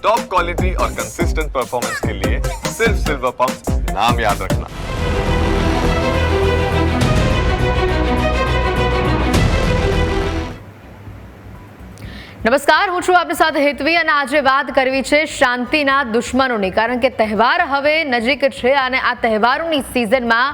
Top quality और consistent performance के लिए सिर्फ सिल्वर पंप नाम याद रखना। નમસ્કાર, હું છું આપની સાથે હેતવી અને આજે વાત કરવી છે શાંતિના દુશ્મનોની, કારણ કે તહેવાર હવે નજીક છે અને આ તહેવારોની સિઝનમાં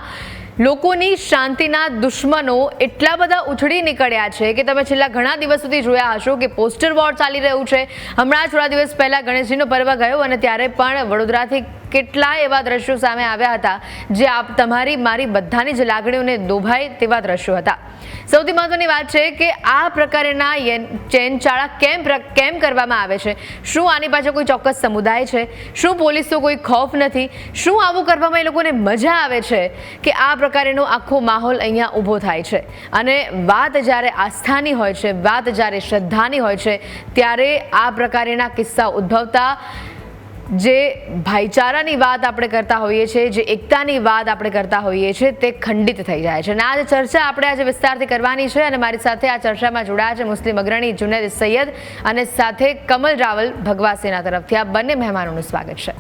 લોકોની શાંતિના દુશ્મનો એટલા બધા ઉછળી નીકળ્યા છે કે તમે છેલ્લા ઘણા દિવસ સુધી જોયા હશો કે પોસ્ટર વોર ચાલી રહ્યું છે. હમણાં થોડા દિવસ પહેલા ગણેશજીનો પર્વ ગયો અને ત્યારે પણ વડોદરાથી કેટલાય એવા દ્રશ્યો સામે આવ્યા હતા જે તમારી મારી બધાની જ લાગણીઓને દોભાય તેવા દ્રશ્યો હતા. સૌથી મહત્વની વાત છે કે આ પ્રકારના ચેનચાળા કેમ કરવામાં આવે છે? શું આની પાછળ કોઈ ચોક્કસ સમુદાય છે? શું પોલીસનો કોઈ ખૌફ નથી? શું આવું કરવામાં એ લોકોને મજા આવે છે કે આ પ્રકારનો આખો માહોલ અહીંયા ઊભો થાય છે? અને વાત જ્યારે આસ્થાની હોય છે, વાત જ્યારે શ્રદ્ધાની હોય છે, ત્યારે આ પ્રકારના કિસ્સા ઉદ્ભવતા જે ભાઈચારાની વાત આપણે કરતા હોઈએ છીએ, જે એકતાની વાત આપણે કરતા હોઈએ છીએ, તે ખંડિત થઈ જાય છે. અને આ ચર્ચા આપણે આજે વિસ્તારથી કરવાની છે અને મારી સાથે આ ચર્ચામાં જોડાયા છે મુસ્લિમ અગ્રણી જુનેદ સૈયદ અને સાથે કમલ રાવલ ભગવાસેના તરફથી. આ બંને મહેમાનોનું સ્વાગત છે.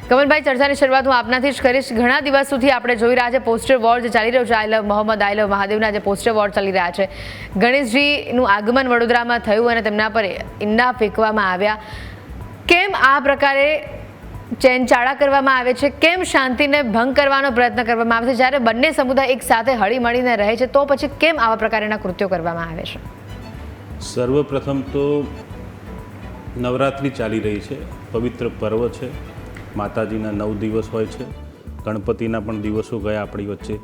કમલભાઈ, ચર્ચાની શરૂઆત હું આપનાથી જ કરીશ. ઘણા દિવસ સુધી આપણે જોઈ રહ્યા છે પોસ્ટર વોર જે ચાલી રહ્યો છે, આઈ લવ મોહમ્મદ, આઈ લવ મહાદેવના જે પોસ્ટર વોર ચાલી રહ્યા છે. ગણેશજીનું આગમન વડોદરામાં થયું અને તેમના પર ઈંડા ફેંકવામાં આવ્યા. કેમ આ પ્રકારે ચેનચાળા કરવામાં આવે છે? કેમ શાંતિને ભંગ કરવાનો પ્રયત્ન કરવામાં આવે છે? જ્યારે બંને સમુદાય એક સાથે હળી મળીને રહે છે તો પછી કેમ આવા પ્રકારના કૃત્યો કરવામાં આવે છે? સર્વપ્રથમ તો નવરાત્રિ ચાલી રહી છે, પવિત્ર પર્વ છે. માતાજીના 9 દિવસ હોય છે, ગણપતિના પણ દિવસો ગયા આપણી વચ્ચે.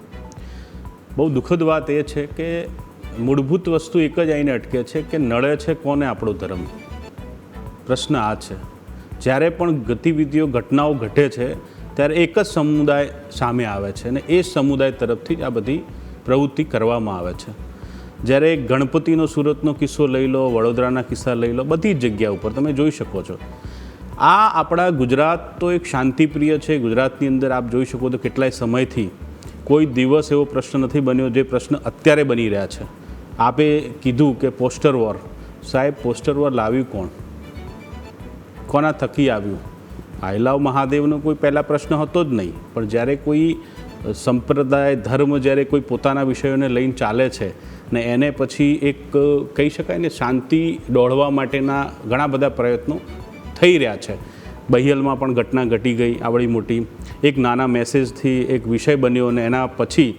બહુ દુઃખદ વાત એ છે કે મૂળભૂત વસ્તુ એક જ આવીને અટકે છે કે નડે છે કોને આપણો ધર્મ. પ્રશ્ન આ છે. જ્યારે પણ ગતિવિધિઓ ઘટનાઓ ઘટે છે ત્યારે એક જ સમુદાય સામે આવે છે અને એ સમુદાય તરફથી જ આ બધી પ્રવૃત્તિ કરવામાં આવે છે. જ્યારે ગણપતિનો સુરતનો કિસ્સો લઈ લો, વડોદરાના કિસ્સા લઈ લો, બધી જ જગ્યા ઉપર તમે જોઈ શકો છો. આ આપણા ગુજરાત તો એક શાંતિપ્રિય છે. ગુજરાતની અંદર આપ જોઈ શકો તો કેટલાય સમયથી કોઈ દિવસ એવો પ્રશ્ન નથી બન્યો જે પ્રશ્ન અત્યારે બની રહ્યા છે. આપે કીધું કે પોસ્ટર વોર. સાહેબ, પોસ્ટર વોર લાવ્યું કોણ? કોના થકી આવ્યું? આઈ લવ મહાદેવનો કોઈ પહેલાં પ્રશ્ન હતો જ નહીં, પણ જ્યારે કોઈ સંપ્રદાય ધર્મ જ્યારે કોઈ પોતાના વિષયોને લઈને ચાલે છે ને એને પછી એક કહી શકાય ને શાંતિ દોડવા માટેના ઘણા બધા પ્રયત્નો થઈ રહ્યા છે. બહિયલમાં પણ ઘટના ઘટી ગઈ આવડી મોટી. એક નાના મેસેજથી એક વિષય બન્યો અને એના પછી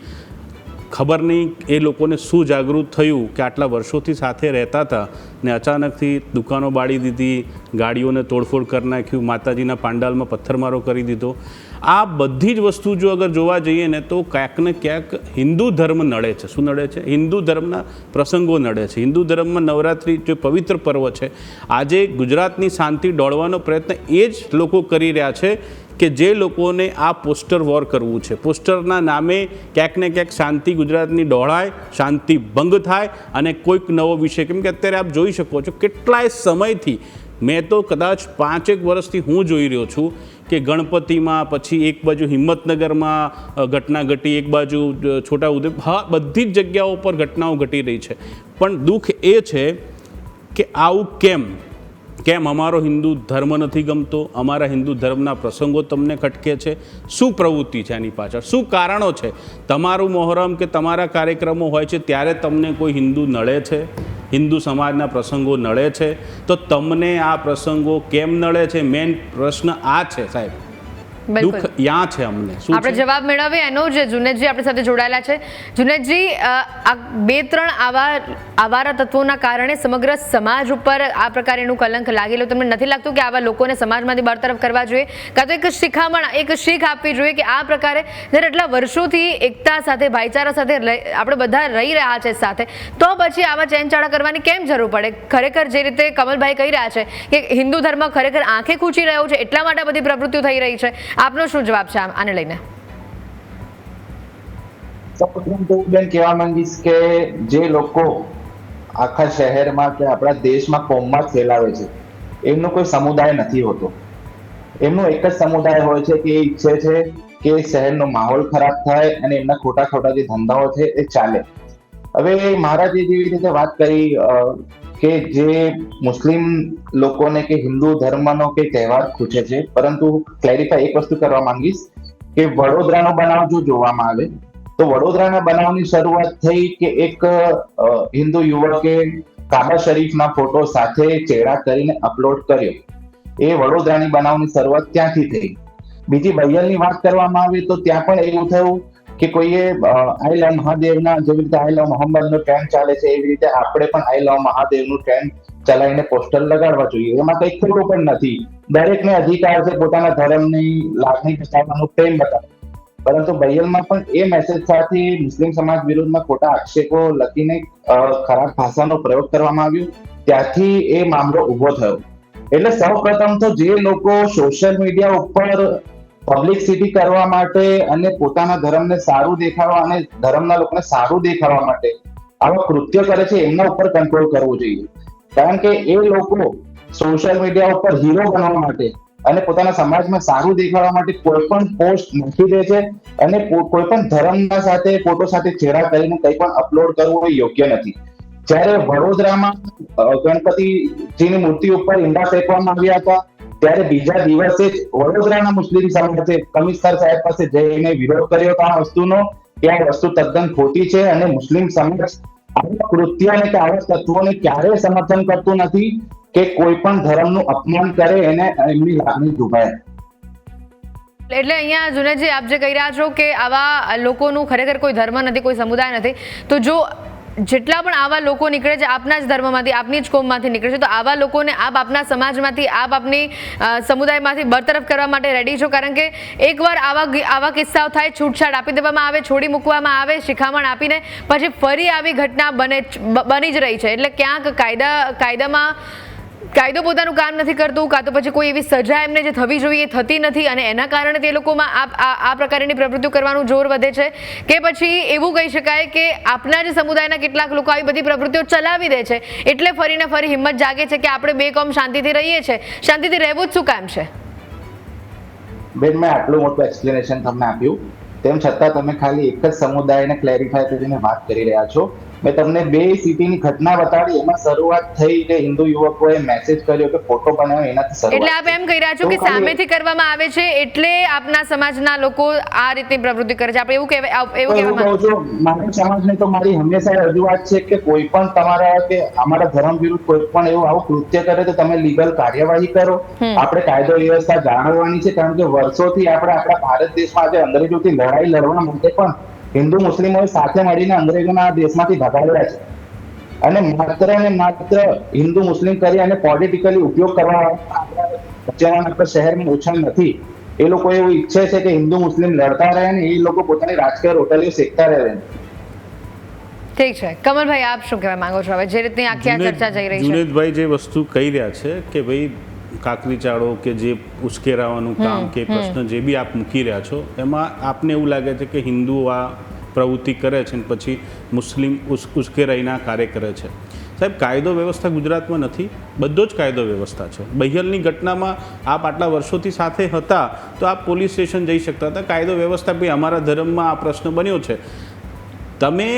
ખબર નહીં એ લોકોને શું જાગૃત થયું કે આટલા વર્ષોથી સાથે રહેતા હતા ને અચાનકથી દુકાનો બાળી દીધી, ગાડીઓને તોડફોડ કરી નાખ્યું, માતાજીના પાંડાલમાં પથ્થરમારો કરી દીધો. આ બધી જ વસ્તુ જો અગર જોવા જઈએ ને તો ક્યાંક ને ક્યાંક હિન્દુ ધર્મ નડે છે. શું નડે છે? હિન્દુ ધર્મના પ્રસંગો નડે છે. હિન્દુ ધર્મમાં નવરાત્રિ જે પવિત્ર પર્વ છે, આજે ગુજરાતની શાંતિ દોડવાનો પ્રયત્ન એ જ લોકો કરી રહ્યા છે કે જે લોકોને આ પોસ્ટર વોર કરવું છે. પોસ્ટરના નામે ક્યાંક ને ક્યાંક શાંતિ ગુજરાતની દોડાય, શાંતિ ભંગ થાય અને કોઈક નવો વિષય. કેમ કે અત્યારે આપ જોઈ શકો છો કેટલાય સમયથી, મેં તો કદાચ 5-1 વર્ષથી હું જોઈ રહ્યો છું કે ગણપતિમાં, પછી એક બાજુ હિંમતનગરમાં ઘટના ઘટી, એક બાજુ છોટાઉદેપુર, હા બધી જ જગ્યાઓ પર ઘટનાઓ ઘટી રહી છે. પણ દુઃખ એ છે કે આવું કેમ અમારો હિન્દુ ધર્મ નથી ગમતો? અમારા હિન્દુ ધર્મના પ્રસંગો તમને ખટકે છે? શું પ્રવૃત્તિ છે આની પાછળ? શું કારણો છે? તમારું મોહરમ કે તમારા કાર્યક્રમો હોય છે ત્યારે તમને કોઈ હિન્દુ નડે છે? હિન્દુ સમાજના પ્રસંગો નડે છે? તો તમને આ પ્રસંગો કેમ નડે છે? મેઇન પ્રશ્ન આ છે સાહેબ. દુઃખ યાં છે અમને. આપણે જવાબ મેળવીએ એનો જ. જુનેદજી આપણી સાથે જોડાયેલા છે. જુનેદજી, આ 2-3 આવારા તત્વોના કારણે સમગ્ર સમાજ ઉપર આ પ્રકારનું કલંક લાગેલું. તમને નથી લાગતું કે આવા લોકોને સમાજમાંથી બરતરફ કરવા જોઈએ, કાં તો એક શિખામણ, એક શીખ આપવી જોઈએ કે આ પ્રકારે જ્યારે એટલા વર્ષોથી એકતા સાથે, ભાઈચારા સાથે આપણે બધા રહી રહ્યા છે સાથે, તો પછી આવા ચેનચાળા કરવાની કેમ જરૂર પડે? ખરેખર જે રીતે કમલભાઈ કહી રહ્યા છે કે હિન્દુ ધર્મ ખરેખર આંખે ખૂંચી રહ્યો છે, એટલા માટે બધી પ્રવૃત્તિઓ થઈ રહી છે. આપનો શું જવાબ છે આને લઈને? સૌપ્રથમ તો હું કહેવા માંગીશ કે જે લોકો આખા શહેરમાં કે આપણા દેશમાં કોમમાં ફેલાવે છે એમનો કોઈ સમુદાય નથી હોતો. એમનો એક જ સમુદાય હોય છે કે એ ઈચ્છે છે કે શહેરનો માહોલ ખરાબ થાય અને એમના ખોટા જે ધંધાઓ છે એ ચાલે. હવે મહારાજે જેવી રીતે વાત કરી કે જે મુસ્લિમ લોકોને કે હિન્દુ ધર્મનો કે તહેવાર ખૂચે છે, પરંતુ ક્લેરિફાઈ એક વસ્તુ કરવા માંગીશ કે વડોદરાનો બનાવ જો જોવામાં આવે તો વડોદરાના બનાવની શરૂઆત થઈ કે એક હિન્દુ યુવકે કાબા શરીફના ફોટો સાથે ચેડા કરીને અપલોડ કર્યો. એ વડોદરાની બનાવની શરૂઆત ત્યાંથી થઈ. બીજી બૈયલની વાત કરવામાં આવે તો ત્યાં પણ એવું થયું કે કોઈએ આઈ લવ મહાદેવના જેવી રીતે આઈ લવ મોહમ્મદનો ટ્રેન્ડ ચાલે છે એવી રીતે આપણે પણ આઈ લવ મહાદેવનું ટ્રેન્ડ ચલાવીને પોસ્ટર લગાડવા જોઈએ. એમાં કંઈ ખોટું પણ નથી. દરેકને અધિકાર છે પોતાના ધર્મની લાગણી બતાવવાનો, પ્રેમ બતાવવાનો. પરંતુ બૈયલમાં પણ એ મેસેજ સાથે મુસ્લિમ સમાજ વિરુદ્ધમાં ખોટા આક્ષેપો લખીને ખરાબ ભાષાનો પ્રયોગ કરવામાં આવ્યો. ત્યાંથી એ મામલો ઉભો થયો. એટલે સૌપ્રથમ તો જે લોકો સોશિયલ મીડિયા ઉપર પબ્લિસિટી કરવા માટે અને પોતાના ધર્મને સારું દેખાડવા અને ધર્મના લોકોને સારું દેખાડવા માટે આવા કૃત્ય કરે છે એમના ઉપર કંટ્રોલ કરવો જોઈએ. કારણ કે એ લોકો સોશિયલ મીડિયા ઉપર હીરો બનવા માટે અને પોતાના સમાજમાં સારું દેખાડવા માટે કોઈ પણ પોસ્ટ મૂકી દે છે અને કોઈ પણ ધર્મના સાથે ફોટો સાથે ચેડા કરીને કંઈ પણ અપલોડ કરવું એ યોગ્ય નથી. જ્યારે વડોદરામાં ગણપતિજીની મૂર્તિ ઉપર ઈંડા ફેંકવામાં આવ્યા હતા ત્યારે બીજા દિવસે જ વડોદરાના મુસ્લિમ સમાજે કમિશનર સાહેબ પાસે જઈને વિરોધ કર્યો હતો આ વસ્તુનો કે આ વસ્તુ તદ્દન ખોટી છે અને મુસ્લિમ સમાજ આવા કૃત્યને કે આવા તત્વોને ક્યારેય સમર્થન કરતું નથી કે કોઈ પણ ધર્મનું અપમાન કરે એને એમની લાગણી દુભાય. એટલે અહીંયા જુનેદજી આપ જે કહી રહ્યા છો કે આવા લોકોનું ખરેખર કોઈ ધર્મ નથી, કોઈ સમુદાય નથી, તો જો જેટલા પણ આવા લોકો નીકળે છે આપના જ ધર્મમાંથી, આપની જ કોમમાંથી નીકળે છે, તો આવા લોકોને આપ આપના સમાજમાંથી, આપ આપની સમુદાયમાંથી બરતરફ કરવા માટે રેડી છો? કારણ કે એકવાર આવા કિસ્સાઓ થાય, છૂટછાટ આપી દેવામાં આવે, છોડી મૂકવામાં આવે શિખામણ આપીને, પછી ફરી આવી ઘટના બની જ રહી છે. એટલે ક્યાંક કાયદો પોતાનું કામ નથી કરતું, કાં તો પછી કોઈ એવી સજા એમને જે થવી જોઈએ થતી નથી અને એના કારણે તે લોકોમાં આ પ્રકારની પ્રવૃત્તિઓ કરવાનું જોર વધે છે, કે પછી એવું કહી શકાય કે આપના જ સમુદાયના કેટલાક લોકો આવી બધી પ્રવૃત્તિઓ ચલાવી દે છે એટલે ફરીને ફરી હિંમત જાગે છે કે આપણે બે કોમ શાંતિથી રહીએ છીએ, શાંતિથી રહેવું જ શું કામ છે? બેન, મેં આટલું મોટું એક્સપ્લેનેશન તમને આપ્યું, તેમ છતાં તમે ખાલી એક જ સમુદાયને ક્લેરિફાય કરીને વાત કરી રહ્યા છો. મેં તમને 2 સિટીની ઘટના બતાડી. એમાં શરૂઆત થઈ કે હિન્દુ યુવકોએ મેસેજ કર્યો કે ફોટો બનાવ્યો એનાથી શરૂઆત. એટલે આપ એમ કહી રહ્યા છો કે સામેથી કરવામાં આવે છે એટલે આપના સમાજના લોકો આ રીતની પ્રવૃત્તિ કરે છે? આપણે એવું કહેવા છું, મારા સમાજને તો મારી હંમેશા રજૂઆત છે કે કોઈ પણ તમારા કે અમારા ધર્મ વિરુદ્ધ કોઈ પણ એવું આવું કૃત્ય કરે તો તમે લીગલ કાર્યવાહી કરો. આપણે કાયદો વ્યવસ્થા જાળવવાની છે, કારણ કે વર્ષોથી આપણે આપણા ભારત દેશમાં આજે અંગ્રેજોથી લડાઈ લડવા માટે પણ હિન્દુ મુસ્લિમોએ સાથે મળીને અંગ્રેજોના દેશમાંથી ભગાડ્યા છે અને માત્ર હિન્દુ મુસ્લિમ કરી અને પોલિટિકલી ઉપયોગ કરવા આપણા શહેરમાં ઓછા નથી. એ લોકો એવું ઈચ્છે છે કે હિન્દુ મુસ્લિમ લડતા રહે ને એ લોકો પોતાની રાજકીય રોટલીઓ શેકતા રહે. ઠીક છે, કમલભાઈ આપ શું કહેવા માંગો છો? હવે જે રીતની આખી ચર્ચા જઈ રહી છે, જુનેદભાઈ જે વસ્તુ કહી રહ્યા છે કે ભાઈ કાકરી ચાળો કે જે ઉશ્કેરાવાનું કામ કે પ્રશ્ન જે બી આપ મૂકી રહ્યા છો એમાં આપને એવું લાગે છે કે હિન્દુ આ પ્રવૃત્તિ કરે છે ને પછી મુસ્લિમ ઉશ્કેરાઈના કાર્ય કરે છે. સાહેબ, કાયદો વ્યવસ્થા ગુજરાતમાં નથી, બધો જ કાયદો વ્યવસ્થા છે. બહિયલની ઘટનામાં આપ આટલા વર્ષોથી સાથે હતા તો આપ પોલીસ સ્ટેશન જઈ શકતા હતા. કાયદો વ્યવસ્થા ભાઈ અમારા ધર્મમાં આ પ્રશ્ન બન્યો છે, તમે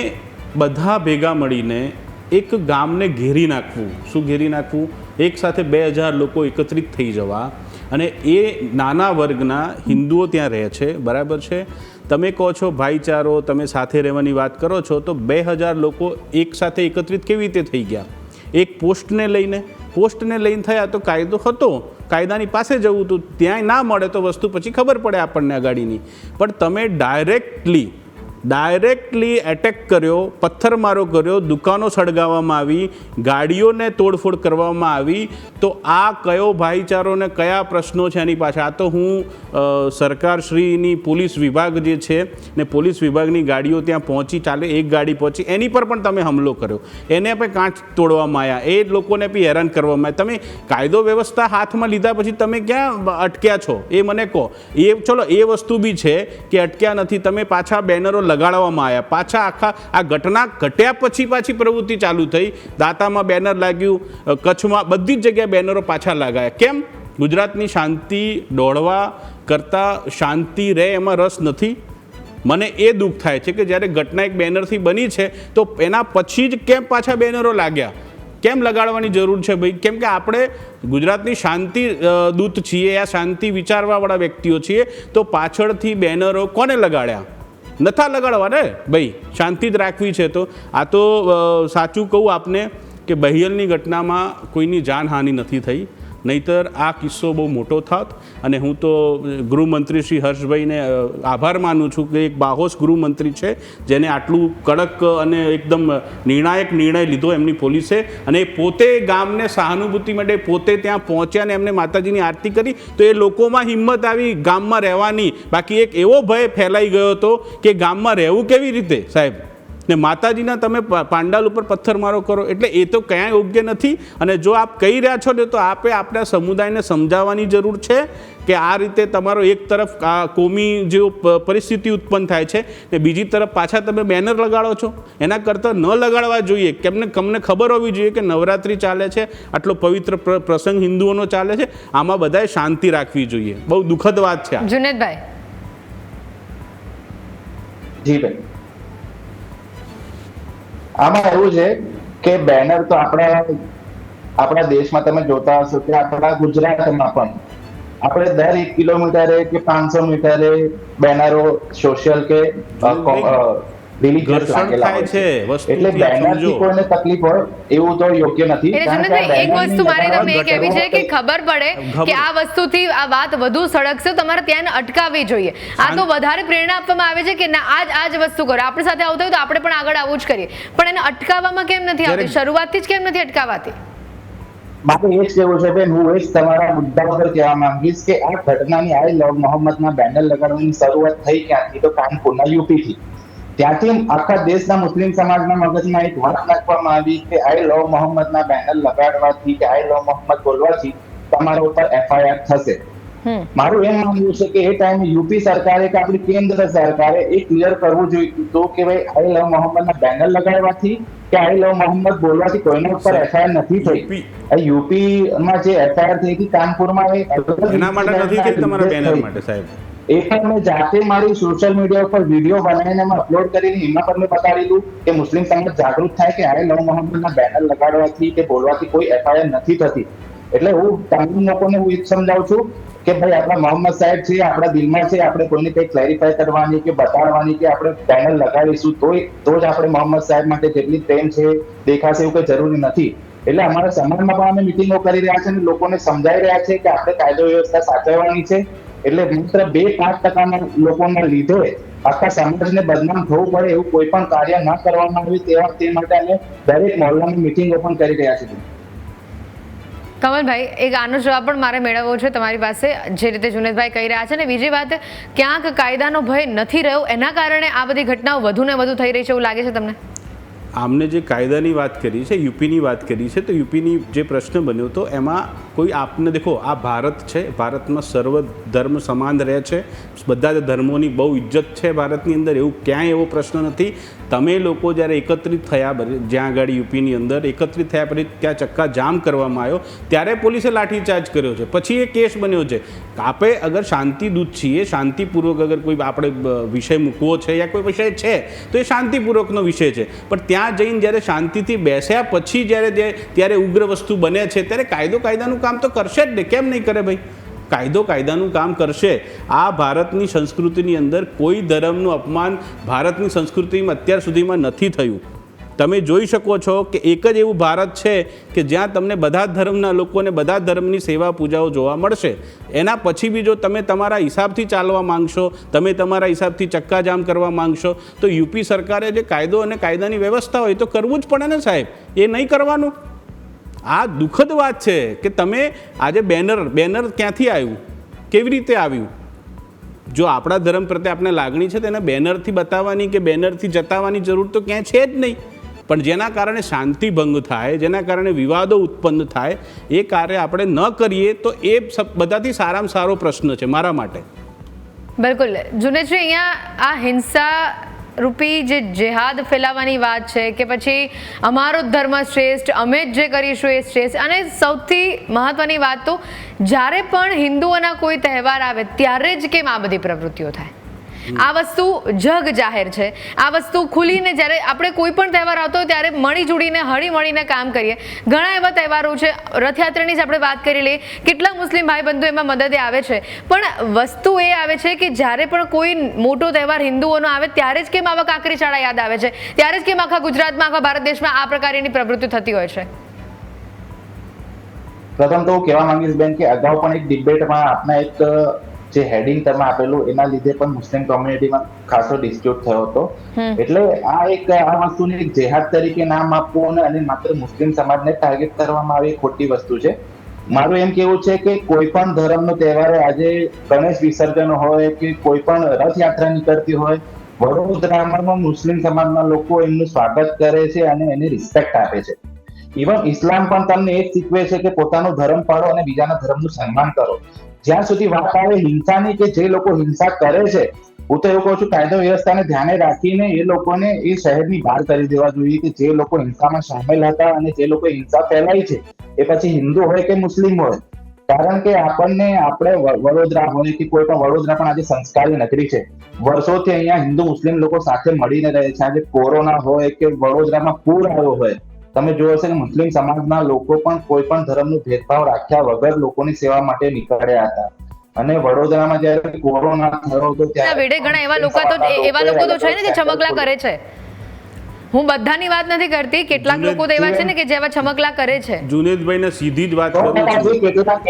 બધા ભેગા મળીને એક ગામને ઘેરી નાખવું. શું ઘેરી નાખવું? એક સાથે 2000 લોકો એકત્રિત થઈ જવા અને એ નાના વર્ગના હિન્દુઓ ત્યાં રહે છે, બરાબર છે? તમે કહો છો ભાઈચારો, તમે સાથે રહેવાની વાત કરો છો, તો 2000 લોકો એક સાથે એકત્રિત કેવી રીતે થઈ ગયા? એક પોસ્ટને લઈને થયા તો કાયદો હતો, કાયદાની પાસે જવું હતું, ત્યાંય ના મળે તો વસ્તુ પછી ખબર પડે આપણને આગાડીની. પણ તમે ડાયરેક્ટલી એટેક કર્યો, પથ્થરમારો કર્યો, દુકાનો સળગાવવામાં આવી, ગાડીઓને તોડફોડ કરવામાં આવી, તો આ કયો ભાઈચારો ને કયા પ્રશ્નો છે એની પાછળ? આ તો હું સરકારશ્રીની પોલીસ વિભાગ જે છે ને પોલીસ વિભાગની ગાડીઓ ત્યાં પહોંચી, ચાલે એક ગાડી પહોંચી, એની પર પણ તમે હુમલો કર્યો, એને પણ કાંચ તોડવામાં આવ્યા, એ લોકોને બી હેરાન કરવામાં આવ્યા. તમે કાયદો વ્યવસ્થા હાથમાં લીધા પછી તમે ક્યાં અટક્યા છો એ મને કહો. ચલો એ વસ્તુ બી છે કે અટક્યા નથી, તમે પાછા બેનરો લગાડવામાં આવ્યા, પાછા આખા આ ઘટના ઘટ્યા પછી પાછી પ્રવૃત્તિ ચાલુ થઈ. દાંતામાં બેનર લાગ્યું, કચ્છમાં બધી જ જગ્યાએ બેનરો પાછા લગાયા. કેમ? ગુજરાતની શાંતિ દોડવા કરતાં શાંતિ રહે એમાં રસ નથી. મને એ દુઃખ થાય છે કે જ્યારે ઘટના એક બેનરથી બની છે તો એના પછી જ કેમ પાછા બેનરો લાગ્યા? કેમ લગાડવાની જરૂર છે ભાઈ? કેમ કે આપણે ગુજરાતની શાંતિ દૂત છીએ, આ શાંતિ વિચારવાવાળા વ્યક્તિઓ છીએ, તો પાછળથી બેનરો કોને લગાડ્યા? નથા લગાડવા ને ભાઈ, શાંતિ જ રાખવી છે. તો આ તો સાચું કહું આપને કે બહિયલની ઘટનામાં કોઈની જાનહાનિ નથી થઈ, નહીતર આ કિસ્સો બહુ મોટો થાત. અને હું તો ગૃહમંત્રી શ્રી હર્ષભાઈને આભાર માનું છું કે એક બાહોશ ગૃહમંત્રી છે જેને આટલું કડક અને એકદમ નિર્ણાયક નિર્ણય લીધો એમની પોલીસે, અને પોતે ગામને સહાનુભૂતિ માટે પોતે ત્યાં પહોંચ્યા અને એમને માતાજીની આરતી કરી. તો એ લોકોમાં હિંમત આવી ગામમાં રહેવાની. બાકી એક એવો ભય ફેલાઈ ગયો હતો કે ગામમાં રહેવું કેવી રીતે સાહેબ, ને માતાજીના તમે પાંડાલ ઉપર પથ્થરમારો કરો, એટલે એ તો ક્યાંય યોગ્ય નથી. અને જો આપ કહી રહ્યા છો ને તો આપે આપણા સમુદાયને સમજાવવાની જરૂર છે કે આ રીતે તમારો એક તરફ કોમી જે પરિસ્થિતિ ઉત્પન્ન થાય છે ને બીજી તરફ પાછા તમે બેનર લગાડો છો. એના કરતાં ન લગાડવા જોઈએ. તમને ખબર હોવી જોઈએ કે નવરાત્રિ ચાલે છે, આટલો પવિત્ર પ્રસંગ હિન્દુઓનો ચાલે છે, આમાં બધાએ શાંતિ રાખવી જોઈએ. બહુ દુઃખદ વાત છે. જુનેદભાઈ. જી ભાઈ, આમાં એવું છે કે બેનર તો આપણા દેશમાં તમે જોતા હશો કે આપણા ગુજરાતમાં પણ આપણે દર 1 કિલોમીટરે કે 500 મીટરે બેનરો સોશિયલ કે રિલીજિયસ લાગેલા હોય છે. એટલે બેનરથી કોઈને તકલીફ હોય એવું તો યોગ્ય નથી. એક વસ્તુ મારે તમને એ કહેવી છે કે ખબર પડે કે આ વસ્તુથી આ વાત વધુ સળગશે, તમારે ત્યાં અટકાવવી જોઈએ. આ તો વધારે પ્રેરણા આપવામાં આવે છે કે ના આ જ વસ્તુ કરો, આપણી સાથે આવતું હોય તો આપણે પણ આગળ આવું જ કરીએ, પણ એને અટકાવવામાં કેમ નથી આવતી? શરૂઆતથી જ કેમ નથી અટકાવાતી? મારે એ જ કહેવું છે બેન, હું એ જ તમારા મુદ્દા પર કહેવા માંગીશ કે આ ઘટનાની આઈ લવ મોહમ્મદના બેનર લગાડવાની શરૂઆત થઈ ક્યાંથી? તો કાનપુરના યુપીથી. ત્યાંથી આખા દેશના મુસ્લિમ સમાજના મગજમાં એક વાત નાખવામાં આવી કે આઈ લવ મોહમ્મદના બેનર લગાડવાથી કે આઈ લવ મોહમ્મદ બોલવાથી તમારા ઉપર એફઆઈઆર થશે. મારું એમ માનવું છે કે એ ટાઈમે યુપી સરકારે કે આપણી કેન્દ્ર સરકારે એ ક્લિયર કરવું જોઈએ તો કે ભાઈ આઈ લવ મોહમ્મદના બેનર લગાડવાથી કે આઈ લવ મોહમ્મદ બોલવાથી કોઈના ઉપર એફઆઈઆર નથી થઈ. યુપીમાં જે એફઆઈઆર થઈ હતી કાનપુરમાં, એના માટે નથી થઈ, તમારા બેનર માટે સાહેબ. એ પણ મેં જાતે મારી સોશિયલ મીડિયા ઉપર વિડીયો બનાવીને મેં અપલોડ કરીને એમાં પણ મેં બતાડેલું કે મુસ્લિમ સમાજ જાગૃત થાય કે આઈ લવ મોહમ્મદના બેનર લગાડવાથી કે બોલવાથી કોઈ એફઆઈઆર નથી થતી. એટલે હું તમામ લોકોને હું એ જ સમજાવું છું કે ભાઈ આપણા મોહમ્મદ સાહેબ છે, આપણા દિલમાં છે, આપણે કોઈને કંઈ ક્લેરિફાય કરવાની કે બતાડવાની કે આપણે બેનર લગાડીશું તો જ આપણે મોહમ્મદ સાહેબ માટે જેટલી પ્રેમ છે દેખાશે એવું કંઈ જરૂરી નથી. એટલે અમારા સમાજમાં પણ અમે મિટિંગો કરી રહ્યા છે અને લોકોને સમજાવી રહ્યા છે કે આપણે કાયદો વ્યવસ્થા સાચવવાની છે. એટલે માત્ર 2-5% લોકોના લીધે આખા સમાજને બદનામ થવું પડે એવું કોઈ પણ કાર્ય ન કરવામાં આવે તે માટે અમે દરેક મહોલ્લાની મિટિંગો પણ કરી રહ્યા છીએ. કમલભાઈ, એક આનો જવાબ પણ મારે મેળવવો છે તમારી પાસે, જે રીતે જુનેદભાઈ કહી રહ્યા છે. અને બીજી વાત, ક્યાંક કાયદાનો ભય નથી રહ્યો, એના કારણે આ બધી ઘટનાઓ વધુ ને વધુ થઈ રહી છે એવું લાગે છે તમને? આમને જે કાયદાની વાત કરી છે, યુપીની વાત કરી છે, તો યુપીની જે પ્રશ્ન બન્યો તો એમાં કોઈ આપને દેખો, આ ભારત છે, ભારતમાં સર્વ ધર્મ સમાન રહે છે, બધા જ ધર્મોની બહુ ઇજ્જત છે ભારતની અંદર, એવું ક્યાંય એવો પ્રશ્ન નથી. તમે લોકો જ્યારે એકત્રિત થયા, જ્યાં આગળ યુપીની અંદર એકત્રિત થયા પછી ત્યાં ચક્કા જામ કરવામાં આવ્યો ત્યારે પોલીસે લાઠીચાર્જ કર્યો છે, પછી એ કેસ બન્યો છે. આપણે અગર શાંતિ દૂત છીએ, શાંતિપૂર્વક અગર કોઈ આપણે વિષય મૂકવો છે યા કોઈ વિષય છે તો એ શાંતિપૂર્વકનો વિષય છે, પણ ત્યાં જઈને જ્યારે શાંતિથી બેસ્યા પછી ત્યારે ઉગ્ર વસ્તુ બને છે ત્યારે કાયદાનું કામ તો કરશે જ ને, કેમ નહીં કરે ભાઈ? કાયદાનું કામ કરશે. આ ભારતની સંસ્કૃતિની અંદર કોઈ ધર્મનું અપમાન ભારતની સંસ્કૃતિમાં અત્યાર સુધીમાં નથી થયું. તમે જોઈ શકો છો કે એક જ એવું ભારત છે કે જ્યાં તમને બધા ધર્મના લોકોને બધા ધર્મની સેવા પૂજાઓ જોવા મળશે. એના પછી બી જો તમે તમારા હિસાબથી ચાલવા માંગશો, તમે તમારા હિસાબથી ચક્કાજામ કરવા માંગશો, તો યુપી સરકારે જે કાયદો અને કાયદાની વ્યવસ્થા હોય તો કરવું જ પડે ને સાહેબ, એ નહીં કરવાનું. આ દુઃખદ વાત છે કે તમે આજે બેનર ક્યાંથી આવ્યું, કેવી રીતે આવ્યું? જો આપણા ધર્મ પ્રત્યે આપણે લાગણી છે તેને બેનરથી બતાવવાની કે બેનરથી જતાવવાની જરૂર તો ક્યાંય છે જ નહીં. પણ જેના કારણે શાંતિ ભંગ થાય, જેના કારણે વિવાદો ઉત્પન્ન થાય, એ કાર્ય આપણે ન કરીએ તો એ બધાથી સારામાં સારો પ્રશ્ન છે મારા માટે. બિલકુલ જુનેદજી, અહીંયા આ હિંસા રૂપી જે જેહાદ ફેલાવવાની વાત છે કે પછી અમારો ધર્મ શ્રેષ્ઠ, અમે જ જે કરીશું એ શ્રેષ્ઠ, અને સૌથી મહત્વની વાત તો જ્યારે પણ હિન્દુઓના કોઈ તહેવાર આવે ત્યારે જ કેમ આ બધી પ્રવૃત્તિઓ થાય? આ વસ્તુ જગ જાહેર છે, આ વસ્તુ ખુલીને જ્યારે આપણે કોઈ પણ તહેવાર આવતો હોય ત્યારે મળી જોડીને હળી મળીને કામ કરીએ. ઘણા એવા તહેવારો છે, રથયાત્રાની જ આપણે વાત કરી લઈએ, કેટલા મુસ્લિમ ભાઈ બંધુ એમાં મદદે આવે છે, પણ વસ્તુ એ આવે છે કે જ્યારે પણ કોઈ મોટો તહેવાર હિન્દુઓનો આવે ત્યારે જ કેમ આવા કાંકરી શાળા યાદ આવે છે, ત્યારે જ કેમ આખા ગુજરાતમાં, આખા ભારત દેશમાં આ પ્રકારની પ્રવૃત્તિ થતી હોય છે? પ્રથમ તો હું કહેવા માંગીશ બેન કે અગાઉ પણ એક ડિબેટમાં આપના એક જે હેડિંગ તમે આપેલું એના લીધે પણ મુસ્લિમ કોમ્યુનિટીમાં ખાસો ડિસ્પ્યુટ થયો હતો. એટલે આ વસ્તુને એક જેહાદ તરીકે નામ આપવું અને માત્ર મુસ્લિમ સમાજને ટાર્ગેટ કરવામાં આવી ખોટી વસ્તુ છે. મારું એમ કેવું છે કે કોઈ પણ ધર્મનો તહેવાર, આજે ગણેશ વિસર્જન હોય કે કોઈ પણ રથયાત્રા નીકળતી હોય, વડોદરામાં મુસ્લિમ સમાજના લોકો એમનું સ્વાગત કરે છે અને એને રિસ્પેક્ટ આપે છે. ઇવન ઇસ્લામ પણ તમને એ જ શીખવે છે કે પોતાનો ધર્મ પાળો અને બીજાના ધર્મનું સન્માન કરો. જ્યાં સુધી વાત આવે હિંસાની, કે જે લોકો હિંસા કરે છે, હું તો એવું કહું છું કાયદો વ્યવસ્થાને ધ્યાને રાખીને એ લોકોને એ શહેરની બહાર કરી દેવા જોઈએ કે જે લોકો હિંસામાં સામેલ હતા અને જે લોકો હિંસા ફેલાઈ છે, એ પછી હિન્દુ હોય કે મુસ્લિમ હોય. કારણ કે આપણે વડોદરા હોય કે કોઈ પણ, વડોદરા પણ આજે સંસ્કારી નગરી છે. વર્ષોથી અહીંયા હિન્દુ મુસ્લિમ લોકો સાથે મળીને રહે છે. આજે કોરોના હોય કે વડોદરામાં પૂર આવ્યો હોય, તમે જોયો હશે કે મુસ્લિમ સમાજના લોકો પણ કોઈ પણ ધર્મનો ભેદભાવ રાખ્યા વગર લોકોની સેવા માટે નીકળ્યા હતા. અને વડોદરામાં જ્યારે કોરોના થયો હતો ત્યારે ઘણા એવા લોકો તો છે ને જે છમકલા કરે છે. હું બધાની વાત નથી કરતી, કેટલાક લોકો તો એવા છે ને કે જેવા છમકલા કરે છે. જુનેદભાઈને સીધી જ વાત કરું છું, કેટલાક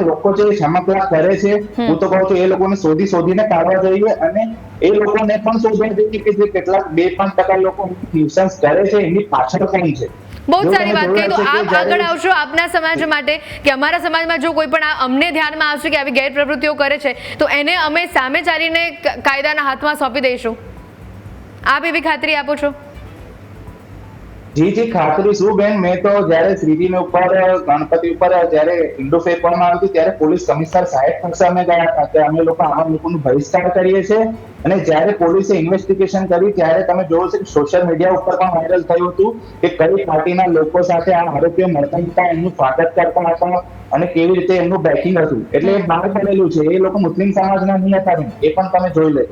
લોકો જે છમકલા કરે છે, હું તો કહું છું એ લોકોને શોધીને કાઢવા જોઈએ અને એ લોકોને પણ શોધવા જોઈએ કે જે કેટલાક 2-5% લોકો ન્યુસન્સ કરે છે એની પાછળ કોણ છે. બહુ સારી વાત કહી. તો આપ આગળ આવશો આપના સમાજ માટે કે અમારા સમાજમાં જો કોઈ પણ અમને ધ્યાનમાં આવશે કે આવી ગેરપ્રવૃત્તિઓ કરે છે તો એને અમે સામે ચાલીને કાયદાના હાથમાં સોંપી દઈશું. આપ એવી ખાતરી આપો છો? જી ખાતરી શું બેન, મેં તો જયારે શ્રીજી ઉપર, ગણપતિ ઉપર જયારે ઈંડો ફેંકવામાં આવ્યું હતું ત્યારે પોલીસ કમિશનર સાહેબ પાસે અમે ગયા હતા કે અમે લોકો આવા લોકોનું બહિષ્કાર કરીએ છીએ. અને જયારે પોલીસે ઇન્વેસ્ટિગેશન કરી ત્યારે તમે જોયું છે કે સોશિયલ મીડિયા ઉપર પણ વાયરલ થયું હતું કે કઈ પાર્ટીના લોકો સાથે આ આરોપીઓ મળતા હતા, એમનું સ્વાગત કરતા હતા અને કેવી રીતે એમનું બેકિંગ હતું. એટલે બહાર પડેલું છે, એ લોકો મુસ્લિમ સમાજના નહીં હતા, એ પણ તમે જોઈ લે.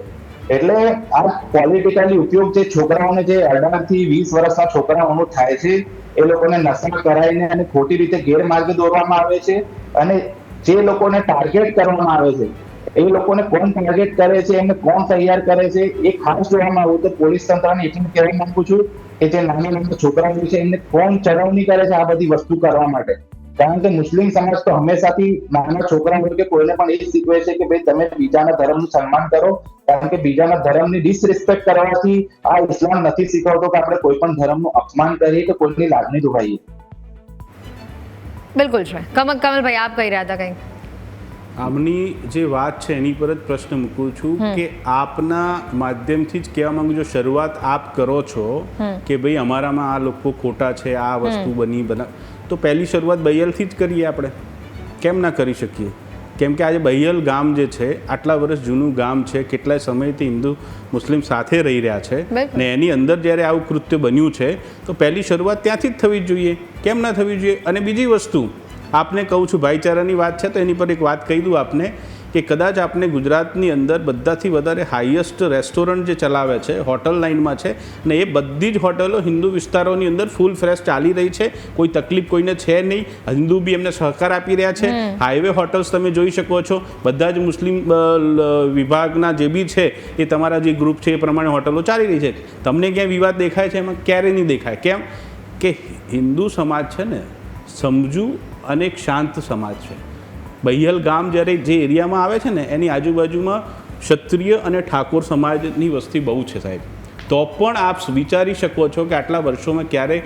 એટલે આ પોલિટિકલી ઉપયોગ જે છોકરાઓને, જે 18 થી 20 વર્ષના છોકરાઓનો થાય છે, એ લોકોને નશા કરાવીને અને ખોટી રીતે ગેરમાર્ગે દોરવામાં આવે છે. અને જે લોકોને ટાર્ગેટ કરવામાં આવે છે, એ લોકોને કોણ ટાર્ગેટ કરે છે, એમને કોણ તૈયાર કરે છે, એ ખાસ જોવામાં આવ્યું તો પોલીસ તંત્રને એટલું કહેવા માંગુ છું કે જે નાના છોકરાઓ છે એમને કોણ ચરવણી કરે છે આ બધી વસ્તુ કરવા માટે. કારણ કે મુસ્લિમ સમાજ તો હંમેશાથી નાના છોકરાઓ કે કોઈને પણ એ જ શીખવે છે કે ભાઈ તમે બીજાના ધર્મનું સન્માન કરો. કારણ કે બીજાના ધર્મની ડિસરિસ્પેક્ટ કરવાથી આ ઇસ્લામ નથી શીખવતો કે આપણે કોઈ પણ ધર્મનું અપમાન કરીએ કે કોઈની લાગણી દુભાઈએ. બિલકુલ છે. કમલભાઈ આપ કહી રહ્યા હતા કંઈ? આમની જે વાત છે એની પર જ પ્રશ્ન મૂકું છું કે આપના માધ્યમથી જ કહેવા માંગુ છું, શરૂઆત આપ કરો છો કે ભાઈ અમારામાં આ લોકો ખોટા છે, આ વસ્તુ તો પહેલી શરૂઆત બહિયલથી જ કરીએ. આપણે કેમ ના કરી શકીએ? કેમ કે આજે બહિયલ ગામ જે છે, આટલા વર્ષ જૂનું ગામ છે, કેટલાય સમયથી હિન્દુ મુસ્લિમ સાથે રહી રહ્યા છે ને એની અંદર જ્યારે આવું કૃત્ય બન્યું છે તો પહેલી શરૂઆત ત્યાંથી જ થવી જોઈએ. કેમ ના થવી જોઈએ? અને બીજી વસ્તુ આપને કહું છું, ભાઈચારાની વાત છે તો એની પર એક વાત કહી દઉં આપને કે કદાચ આપને ગુજરાતની અંદર બધાથી વધારે હાઈએસ્ટ રેસ્ટોરન્ટ જે ચલાવે છે, હોટલ લાઇનમાં છે ને એ બધી જ હોટલો હિન્દુ વિસ્તારોની અંદર ફૂલ ફ્રેશ ચાલી રહી છે. કોઈ તકલીફ કોઈને છે નહીં. હિન્દુ બી એમને સહકાર આપી રહ્યા છે. હાઈવે હોટલ્સ તમે જોઈ શકો છો, બધા જ મુસ્લિમ વિભાગના જે બી છે એ તમારા જે ગ્રુપ છે એ પ્રમાણે હોટલો ચાલી રહી છે. તમને ક્યાંય વિવાદ દેખાય છે? એમાં ક્યારેય નહીં દેખાય. કેમ કે હિન્દુ સમાજ છે ને સમજુ અને એક શાંત સમાજ છે. બહિયલ ગામ જ્યારે જે એરિયામાં આવે છે ને એની આજુબાજુમાં ક્ષત્રિય અને ઠાકોર સમાજની વસ્તી બહુ છે સાહેબ. તો પણ આપ વિચારી શકો છો કે આટલા વર્ષોમાં ક્યારે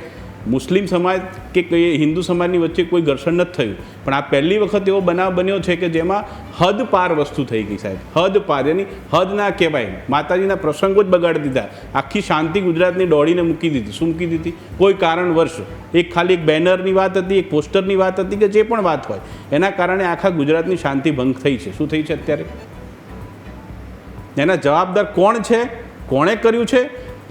મુસ્લિમ સમાજ કે હિન્દુ સમાજની વચ્ચે કોઈ ઘર્ષણ નથી થયું. પણ આ પહેલી વખત એવો બનાવ બન્યો છે કે જેમાં હદ પાર વસ્તુ થઈ ગઈ સાહેબ. હદ પાર, એની હદ ના કહેવાય. માતાજીના પ્રસંગો જ બગાડી દીધા. આખી શાંતિ ગુજરાતની દોડીને મૂકી દીધી. શું મૂકી દીધી? કોઈ કારણવશ ખાલી એક બેનરની વાત હતી, એક પોસ્ટરની વાત હતી કે જે પણ વાત હોય, એના કારણે આખા ગુજરાતની શાંતિ ભંગ થઈ છે. શું થઈ છે અત્યારે? એના જવાબદાર કોણ છે? કોણે કર્યું છે?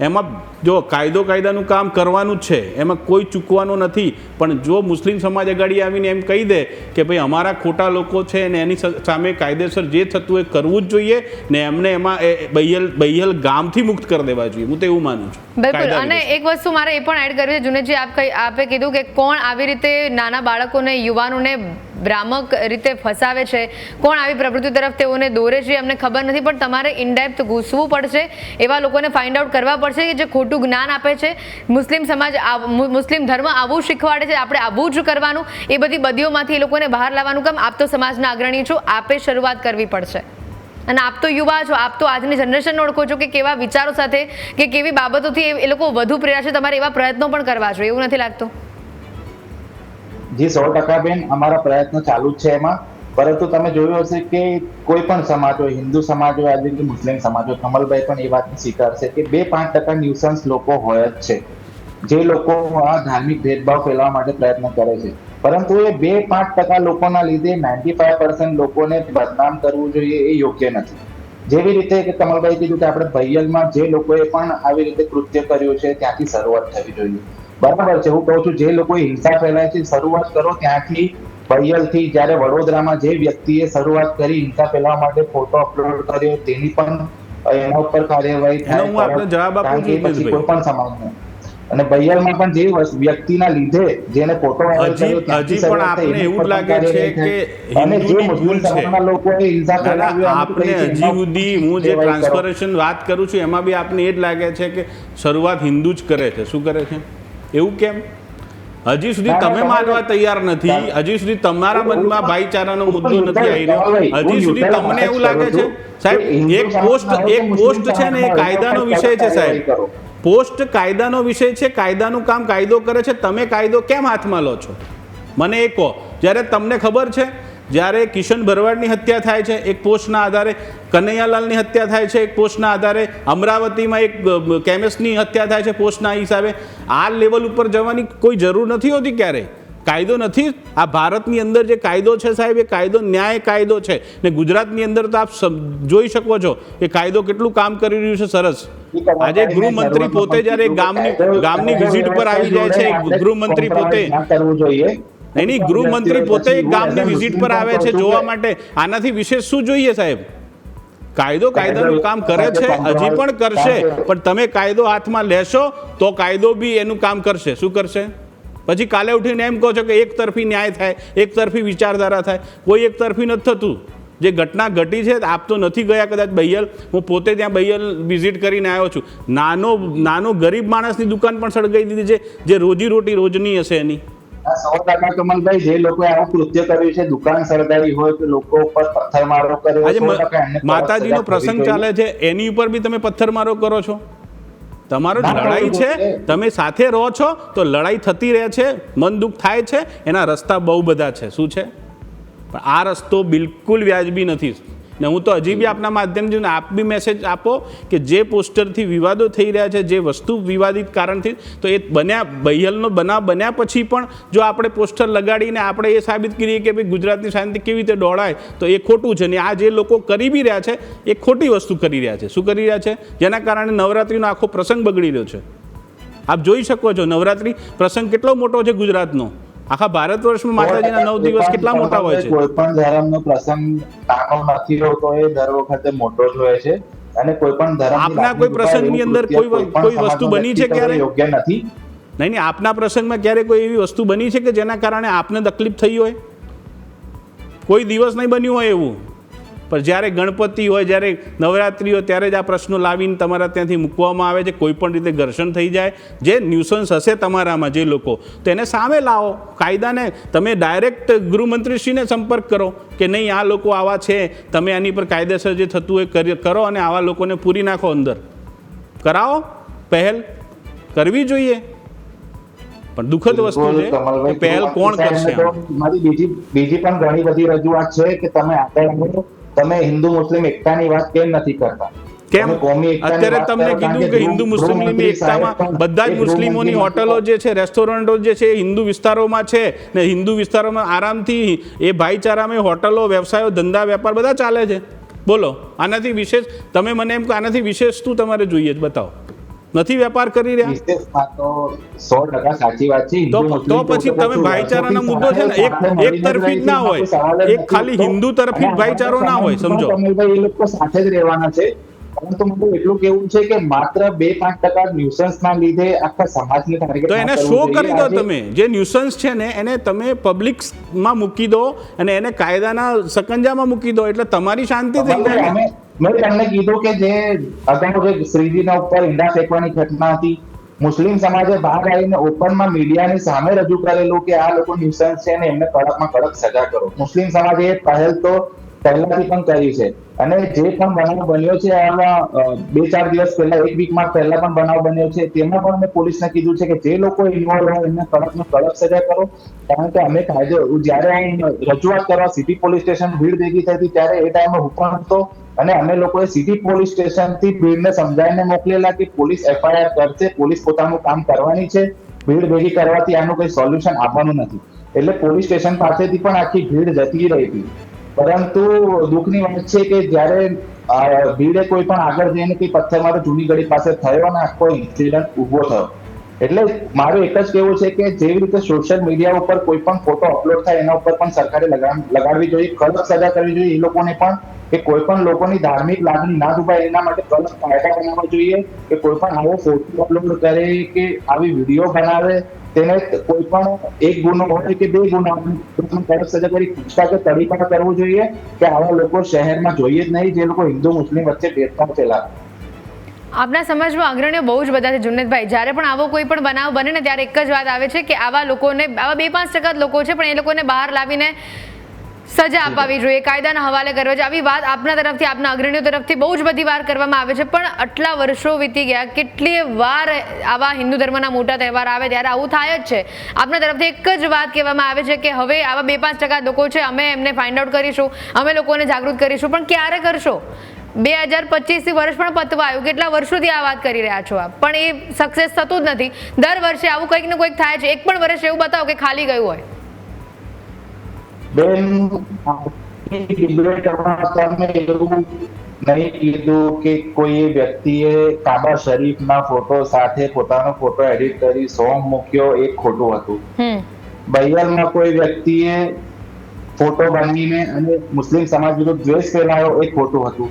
એમાં જો કાયદાનું કામ કરવાનું જ છે, એમાં કોઈ ચૂકવાનું નથી. પણ જો મુસ્લિમ સમાજ આગળ આવીને એમ કહી દે કે ભાઈ અમારા ખોટા લોકો છે ને એની સામે કાયદેસર જે થતું એ કરવું જ જોઈએ ને એમને એમાં બહિયલ ગામથી મુક્ત કરી દેવા જોઈએ. હું તો એવું માનું છું. બિલકુલ. અને એક વસ્તુ મારે એ પણ એડ કરવી છે, જુનેદજી, આપે કીધું કે કોણ આવી રીતે નાના બાળકોને, યુવાનોને ભ્રામક રીતે ફસાવે છે, કોણ આવી પ્રવૃત્તિ તરફ તેઓને દોરે છે, અમને ખબર નથી. પણ તમારે ઇનડેપ્થ ઘૂસવું પડશે, એવા લોકોને ફાઇન્ડ આઉટ કરવા પડશે કે જે ખોટું જ્ઞાન આપે છે. મુસ્લિમ સમાજ, મુસ્લિમ ધર્મ આવું શીખવાડે છે, આપણે આવું જ કરવાનું. એ બધી બદીઓમાંથી એ લોકોને બહાર લાવવાનું કામ આપ તો સમાજના અગ્રણી છો, આપે શરૂઆત કરવી પડશે. અને આપ તો યુવા છો, આપ તો આજની જનરેશનને ઓળખો છો કે કેવા વિચારો સાથે કે કેવી બાબતોથી એ લોકો વધુ પ્રેરાય છે. તમારે એવા પ્રયત્નો પણ કરવા જોઈએ, એવું નથી લાગતું? જી 100% બેન, અમારા પ્રયત્નો ચાલુ જ છે એમાં. પરંતુ તમે જોયું હશે કે કોઈ પણ સમાજ હોય, હિન્દુ સમાજ હોય, આજે કે મુસ્લિમ સમાજ હોય, કમલભાઈ પણ એ વાતને સ્વીકારશે કે 2-5% ન્યુસન્સ લોકો હોય જ છે, જે લોકો આ ધાર્મિક ભેદભાવ ફેલાવવા માટે પ્રયત્ન કરે છે. પરંતુ એ 2-5% લોકોના લીધે 95% લોકોને બદનામ કરવું જોઈએ એ યોગ્ય નથી. જેવી રીતે કે કમલભાઈ કીધું કે આપણે બહિયલમાં જે લોકોએ પણ આવી રીતે કૃત્ય કર્યું છે ત્યાંથી શરૂઆત થવી જોઈએ. બરાબર છે, હું કહું છું જે લોકોએ હિંસા ફેલાય છે શરૂઆત કરો ત્યાંથી, બહિયલથી. જ્યારે વડોદરામાં જે વ્યક્તિએ શરૂઆત કરી હિંસા ફેલાવવા માટે ફોટો અપલોડ કર્યો તેની પણ એના ઉપર કાર્યવાહી થાય. હું આપને જવાબ આપું છું કોઈ પણ સમાજને. અને બહિયલમાં પણ જે વ્યક્તિના લીધે જેને ફોટો હજી પણ આપને એવું લાગે છે કે હિન્દુની ભૂલ છે. આપને હજી સુધી હું જે ટ્રાન્સપરેશન વાત કરું છું એમાં બી આપને એ જ લાગે છે કે શરૂઆત હિન્દુ જ કરે છે. શું કરે છે એવું કેમ? હજી સુધી તમે માનવા તૈયાર નથી. હજી સુધી તમારા મનમાં ભાઈચારાનો મુદ્દો નથી આવી રહ્યો. હજી સુધી તમને એવું લાગે છે સાહેબ એક પોસ્ટ છે ને એ કાયદાનો વિષય છે સાહેબ. પોસ્ટ કાયદાનો વિષય છે, કાયદાનું કામ કાયદો કરે છે. તમે કાયદો કેમ હાથમાં લો છો મને એ કહો. જ્યારે તમને ખબર છે જ્યારે કિશન ભરવાડની હત્યા થાય છે એક પોસ્ટના આધારે, કનૈયાલાલની હત્યા થાય છે એક પોસ્ટના આધારે, અમરાવતીમાં એક કેમિસ્ટની હત્યા થાય છે પોસ્ટના હિસાબે, આ લેવલ ઉપર જવાની કોઈ જરૂર નથી હોતી ક્યારેય. કાયદો નથી. આ ભારતની અંદર જે કાયદો છે સાહેબ એ કાયદો ન્યાય કાયદો છે ને ગુજરાતની અંદર તો આપ જોઈ શકો છો કે કાયદો કેટલું કામ કરી રહ્યું છે. સરસ. આજે ગૃહમંત્રી પોતે જ્યારે ગામની વિઝિટ પર આવી જાય છે, ગૃહમંત્રી પોતે નહીં ગૃહમંત્રી પોતે ગામની વિઝિટ પર આવે છે જોવા માટે. આનાથી વિશેષ શું જોઈએ સાહેબ? કાયદો કાયદાનું કામ કરે છે, હજી પણ કરશે. પણ તમે કાયદો હાથમાં લેશો તો કાયદો બી એનું કામ કરશે. શું કરશે? પછી કાલે ઉઠીને એમ કહો છો કે એક તરફી ન્યાય થાય, એક તરફી વિચારધારા થાય. કોઈ એક તરફી નથી થતું. જે ઘટના ઘટી છે, આપ તો નથી ગયા કદાચ બહિયલ, હું પોતે ત્યાં બહિયલ વિઝિટ કરીને આવ્યો છું. નાનો ગરીબ માણસની દુકાન પણ સળગાઈ દીધી છે જે રોજીરોટી રોજની હશે એની. 100% કમલભાઈ, જે લોકોએ આવું કૃત્ય કર્યું છે, દુકાન સળગાવી હોય કે લોકો ઉપર પથ્થરમારો કર્યો, આજે માતાજીનો પ્રસંગ ચાલે છે એની ઉપર બી તમે પથ્થરમારો કરો છો. તમારો લડાઈ છે, તમે સાથે રહો છો તો લડાઈ થતી રહે છે, મન દુઃખ થાય છે. એના રસ્તા બહુ બધા છે. શું છે? પણ આ રસ્તો બિલકુલ વ્યાજબી નથી. ને હું તો હજી બી આપના માધ્યમથી આપ બી મેસેજ આપો કે જે પોસ્ટરથી વિવાદો થઈ રહ્યા છે, જે વસ્તુ વિવાદિત કારણથી, તો એ બહિયલનો બનાવ બન્યા પછી પણ જો આપણે પોસ્ટર લગાડીને આપણે એ સાબિત કરીએ કે ભાઈ ગુજરાતની શાંતિ કેવી રીતે દોડાય તો એ ખોટું છે. ને આ જે લોકો કરી બી રહ્યા છે એ ખોટી વસ્તુ કરી રહ્યા છે. શું કરી રહ્યા છે? જેના કારણે નવરાત્રિનો આખો પ્રસંગ બગડી રહ્યો છે. આપ જોઈ શકો છો નવરાત્રિ પ્રસંગ કેટલો મોટો છે ગુજરાતનો. આખા ભારત વર્ષમાં માતાજીના 9 દિવસ કેટલા મોટા હોય છે. કોઈ પણ ધર્મનો પ્રસંગ નાનો નથી હોતો, એ દર વખતે મોટો જ હોય છે. અને કોઈ પણ ધર્મ આપના કોઈ પ્રસંગની અંદર કોઈ વસ્તુ બની છે ક્યારે? યોગ્ય નથી. નહીં, આપના પ્રસંગમાં ક્યારે કોઈ એવી વસ્તુ બની છે કે જેના કારણે આપને તકલીફ થઈ હોય? કોઈ દિવસ નહીં બન્યું હોય એવું. પણ જ્યારે ગણપતિ હોય, જ્યારે નવરાત્રિ હોય ત્યારે જ આ પ્રશ્નો લાવીને તમારા ત્યાંથી મૂકવામાં આવે છે. કોઈ પણ રીતે ઘર્ષણ થઈ જાય, જે ન્યુસન્સ હશે તમારામાં જે લોકો, તો એને સામે લાવો. કાયદાને તમે ડાયરેક્ટ ગૃહમંત્રીશ્રીને સંપર્ક કરો કે નહીં આ લોકો આવા છે, તમે આની પર કાયદેસર જે થતું હોય કરો અને આવા લોકોને પૂરી નાખો અંદર. કરાવો, પહેલ કરવી જોઈએ. પણ દુઃખદ વસ્તુ છે પહેલ કોણ કરશે? મારી બીજી પણ ઘણી બધી રજૂઆત છે કે તમે હિન્દુ મુસ્લિમ એકતાની વાત કેમ નથી કરતા? કેમ અત્યારે તમને કીધું કે હિન્દુ મુસ્લિમની એકતામાં બધા જ મુસ્લિમોની હોટલો જે છે, રેસ્ટોરન્ટો જે છે એ હિન્દુ વિસ્તારોમાં છે ને હિન્દુ વિસ્તારોમાં આરામથી એ ભાઈચારામાં હોટલો, વ્યવસાયો, ધંધા, વેપાર બધા ચાલે છે. બોલો આનાથી વિશેષ તમે મને એમ કહો આનાથી વિશેષ શું તમારે જોઈએ જ બતાવો. નથી વેપાર કરી રહ્યા. વિશેષમાં તો 100% સાચી વાત છે. તો પછી તમે ભાઈચારાનો મુદ્દો છે ને એક તરફી જ ના હોય, એક ખાલી હિન્દુ તરફી જ ભાઈચારો ના હોય, સમજો. એ લોકો સાથે જ રહેવાના છે, પરંતુ મારું એટલું કેવું છે કે માત્ર 2-5% ન્યુસન્સના લીધે આખા સમાજને ટાર્ગેટ તો એને શો કરી દો તમે. જે ન્યુસન્સ છે ને એને તમે પબ્લિકમાં મૂકી દો અને એને કાયદાના સકંજામાં મૂકી દો, એટલે તમારી શાંતિ થઈ જાય. મેં તમને કીધું કે જે અગાઉ જે શ્રીજીના ઉપર ઈંડા ફેંકવાની ઘટના હતી, મુસ્લિમ સમાજે બહાર આવીને ઓપનમાં મીડિયાની સામે રજૂ કરેલું કે આ લોકો ન્યુસન્સ છે ને એમને કડકમાં કડક સજા કરો. મુસ્લિમ સમાજે એ પહેલ તો પહેલાથી પણ કરી છે, અને જે પણ બનાવ બન્યો છે આમાં 2-4 દિવસ પહેલા, 1 વીકમાં પહેલા પણ બનાવ બન્યો છે, તેમાં પણ મેં પોલીસને કીધું છે કે જે લોકો ઇન્વોલ્વ હોય એમને કડકમાં કડક સજા કરો. કારણ કે અમે કાયદો, જ્યારે રજૂઆત કરવા સિટી પોલીસ સ્ટેશન ભીડ ભેગી થઈ હતી ત્યારે એ ટાઈમે હું પણ હતો, અને અમે લોકોએ સિટી પોલીસ સ્ટેશનથી ભીડને સમજાવીને મોકલેલા કે પોલીસ FIR કરશે, પોલીસ પોતાનું કામ કરવાની છે, ભીડ ભેગી કરવાથી આનું કોઈ સોલ્યુશન આવવાનું નથી. એટલે પોલીસ સ્ટેશન પાસેથી પણ આખી ભીડ જતી રહી હતી. પરંતુ દુઃખની વાત છે કે જ્યારે ભીડે કોઈ પણ આગળ જઈને કોઈ પથ્થરમારો જૂની ગળી પાસે થયો અને આખો ઇન્સિડન્ટ ઉભો થયો. એટલે મારું એક જ કહેવું છે કે જેવી રીતે સોશિયલ મીડિયા ઉપર કોઈ પણ ફોટો અપલોડ થાય એના ઉપર પણ સરકારે લગાડવી જોઈએ, કડક સજા કરવી જોઈએ એ લોકોને પણ, કે કોઈ પણ લોકોની ધાર્મિક લાગણી ના દુભાય એના માટે કડક કાયદા બનાવવા જોઈએ. કે કોઈ પણ આવો ફોટો અપલોડ કરે કે આવી વિડીયો બનાવે તેને કોઈ પણ એક ગુનો હોય કે 2 ગુના કડક સજા કરી પૂછતા કે તડીપાર કરવું જોઈએ કે આવા લોકો શહેરમાં જોઈએ જ નહીં જે લોકો હિન્દુ મુસ્લિમ વચ્ચે ભેદભાવ ફેલાવે. આપના સમાજમાં અગ્રણીઓ બહુ જ બધા છે જુનેદભાઈ. જ્યારે પણ આવો કોઈ પણ બનાવ બને ને ત્યારે એક જ વાત આવે છે કે આવા લોકોને, આવા 2-5% લોકો છે પણ એ લોકોને બહાર લાવીને સજા અપાવવી જોઈએ, કાયદાના હવાલે કરવા જોઈએ. આવી વાત આપના તરફથી, આપના અગ્રણીઓ તરફથી બહુ જ બધી વાર કરવામાં આવે છે, પણ આટલા વર્ષો વીતી ગયા, કેટલી વાર આવા હિન્દુ ધર્મના મોટા તહેવાર આવે ત્યારે આવું થાય જ છે. આપના તરફથી એક જ વાત કહેવામાં આવે છે કે હવે આવા 2-5% લોકો છે, અમે એમને ફાઇન્ડ આઉટ કરીશું, અમે લોકોને જાગૃત કરીશું. પણ ક્યારે કરશો? 2025 વર્ષ પણ પતવા આવ્યું, કેટલા વર્ષોથી આ વાત કરી રહ્યા છો આપ, પણ એ સક્સેસ થતું જ નથી. દર વર્ષે આવું કંઈક ને કંઈક થાય છે. એક પણ વર્ષ એવું બતાવો કે ખાલી ગયું હોય. બેન, ડિબેટમાં તમે એવું નહીં કીધું કે કોઈ વ્યક્તિએ કાબા શરીફના ફોટો સાથે પોતાનો ફોટો એડિટ કરી સોંગ મૂક્યો, એ ખોટું હતું. બૈયલમાં કોઈ વ્યક્તિએ ફોટો બનાવીને અને મુસ્લિમ સમાજ વિરુદ્ધ દ્વેષ ફેલાયો, એ ખોટું હતું.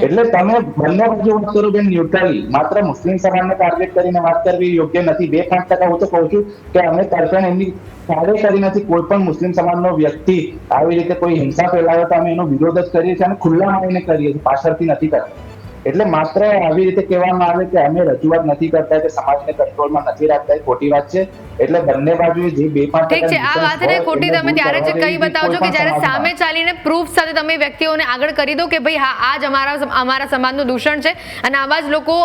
એટલે તમે બંને બાજુ વાત કરો બેન, ન્યુટ્રલી. માત્ર મુસ્લિમ સમાજને ટાર્ગેટ કરીને વાત કરવી યોગ્ય નથી. 2-5% હું તો કહું છું કે અમે તરફેણ એમની કાર્ય કરી નથી. કોઈ પણ મુસ્લિમ સમાજનો વ્યક્તિ આવી રીતે કોઈ હિંસા ફેલાવે તો અમે એનો વિરોધ જ કરીએ છીએ અને ખુલ્લા આવીને કરીએ છીએ, પાછળથી નથી કરતા. એટલે માત્ર આવી રીતે કહેવામાં આવે કે અમે રજૂઆત નથી કરતા કે સમાજને કંટ્રોલમાં નથી રાખતા, એ ખોટી વાત છે. એટલે બંને બાજુએ જે 2-5% ઠીક છે, આ વાતને ખોટી તમે ત્યારે જ કહી બતાવજો કે જ્યારે સામે ચાલીને પ્રૂફ સાથે તમે વ્યક્તિઓને આગળ કરી દો કે ભાઈ હા, આ જ અમારા સમાજનું દૂષણ છે અને આવા જ લોકો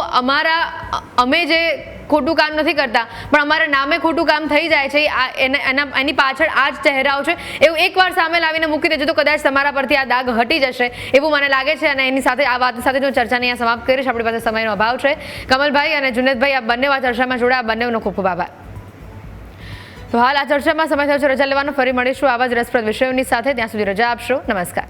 અમે જે ખોટું કામ નથી કરતા પણ અમારા નામે ખોટું કામ થઈ જાય છે, એની પાછળ આ જ ચહેરાઓ છે, એવું એકવાર સામે લાવીને મૂકી દેજો તો કદાચ તમારા પરથી આ દાગ હટી જશે એવું મને લાગે છે. અને એની સાથે આ વાત સાથે જો ચર્ચાને અહીંયા સમાપ્ત કરીશ, આપણી પાસે સમયનો અભાવ છે. કમલભાઈ અને જુનેદભાઈ, આ બંને આ ચર્ચામાં જોડાયા, બંનેનો ખૂબ ખૂબ આભાર. તો હાલ આ ચર્ચામાં સમય થયો છે રજા લેવાનો. ફરી મળીશું આવા જ રસપ્રદ વિષયોની સાથે. ત્યાં સુધી રજા આપશો. નમસ્કાર.